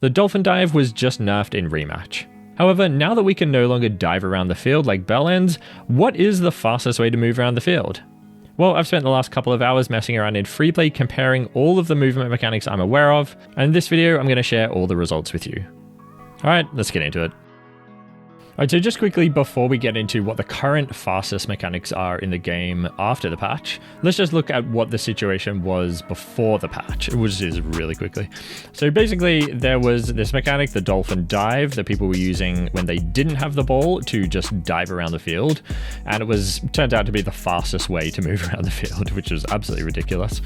The Dolphin dive was just nerfed in Rematch. However, now that we can no longer dive around the field like bell ends, what is the fastest way to move around the field? Well, I've spent the last couple of hours messing around in FreePlay comparing all of the movement mechanics I'm aware of, and in this video I'm going to share all the results with you. Alright, let's get into it. Alright, so just quickly before we get into what the current fastest mechanics are in the game after the patch, let's just look at what the situation was before the patch, which is really quickly. So basically there was this mechanic, the Dolphin dive, that people were using when they didn't have the ball to just dive around the field, and it turned out to be the fastest way to move around the field, which was absolutely ridiculous.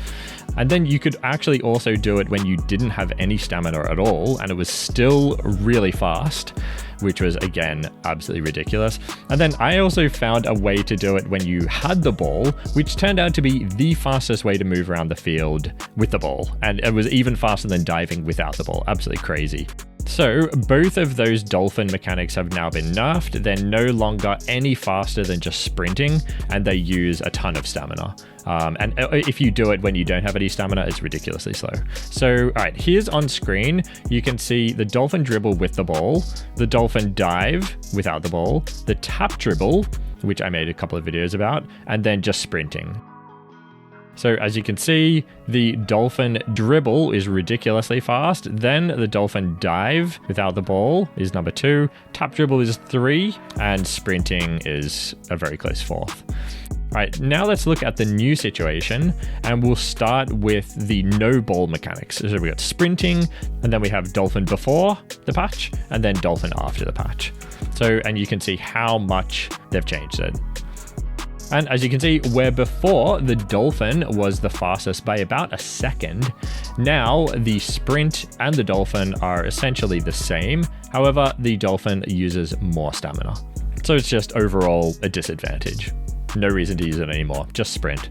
And then you could actually also do it when you didn't have any stamina at all, and it was still really fast, which was, again, absolutely ridiculous. And then I also found a way to do it when you had the ball, which turned out to be the fastest way to move around the field with the ball. And it was even faster than diving without the ball. Absolutely crazy. So both of those Dolphin mechanics have now been nerfed. They're no longer any faster than just sprinting, and they use a ton of stamina. And if you do it when you don't have any stamina, it's ridiculously slow. So, all right, here's on screen, you can see the Dolphin dribble with the ball, the Dolphin dive without the ball, the tap dribble, which I made a couple of videos about, and then just sprinting. So as you can see, the Dolphin dribble is ridiculously fast. Then the Dolphin dive without the ball is number 2. Tap dribble is 3, and sprinting is a very close 4th. All right, now let's look at the new situation, and we'll start with the no ball mechanics. So we got sprinting, and then we have Dolphin before the patch, and then Dolphin after the patch. So, and you can see how much they've changed it. And as you can see, where before the Dolphin was the fastest by about a second, now the sprint and the Dolphin are essentially the same. However, the Dolphin uses more stamina. So it's just overall a disadvantage. No reason to use it anymore, just sprint.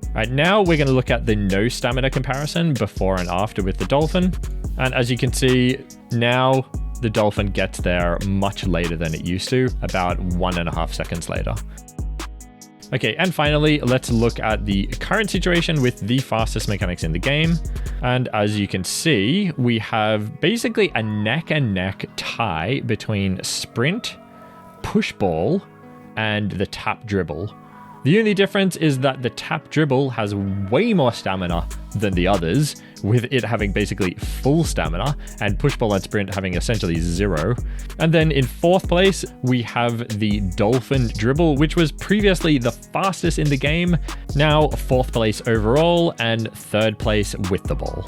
All right, now we're going to look at the no stamina comparison before and after with the Dolphin. And as you can see, now the Dolphin gets there much later than it used to, about 1.5 seconds later. Okay, and finally, let's look at the current situation with the fastest mechanics in the game. And as you can see, we have basically a neck and neck tie between sprint, push ball, and the tap dribble. The only difference is that the tap dribble has way more stamina than the others, with it having basically full stamina, and push ball and sprint having essentially 0. And then in 4th place, we have the Dolphin dribble, which was previously the fastest in the game, now 4th place overall, and 3rd place with the ball.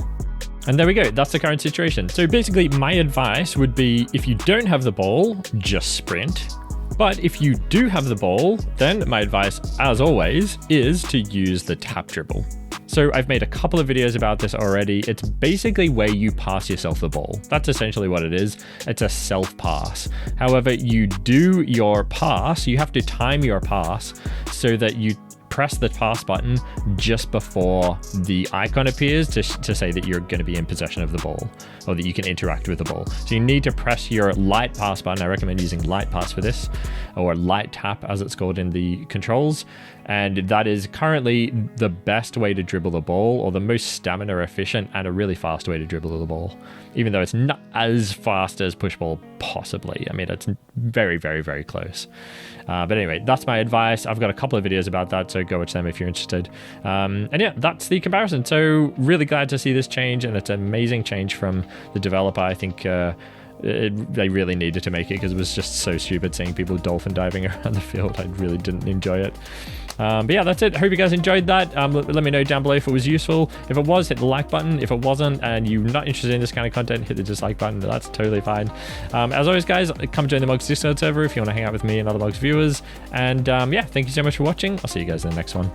And there we go, that's the current situation. So basically my advice would be, if you don't have the ball, just sprint. But if you do have the ball, then my advice, as always, is to use the tap dribble. So I've made a couple of videos about this already. It's basically where you pass yourself the ball. That's essentially what it is. It's a self-pass. However, you do your pass, you have to time your pass so that you press the pass button just before the icon appears to say that you're going to be in possession of the ball, or that you can interact with the ball. So you need to press your light pass button. I recommend using light pass for this, or light tap as it's called in the controls. And that is currently the best way to dribble the ball, or the most stamina efficient and a really fast way to dribble the ball, even though it's not as fast as push ball possibly. I mean, it's very, very, very close. But anyway, that's my advice. I've got a couple of videos about that, so go watch them if you're interested. And yeah, that's the comparison. So really glad to see this change, and it's an amazing change from the developer. I think they really needed to make it, because it was just so stupid seeing people dolphin diving around the field. I really didn't enjoy it. But yeah, that's it. Hope you guys enjoyed that. Let me know down below if it was useful. If it was, hit the like button. If it wasn't, and you're not interested in this kind of content, hit the dislike button. That's totally fine. As always, guys, come join the Mogz Discord server if you want to hang out with me and other Mogz viewers. And yeah, thank you so much for watching. I'll see you guys in the next one.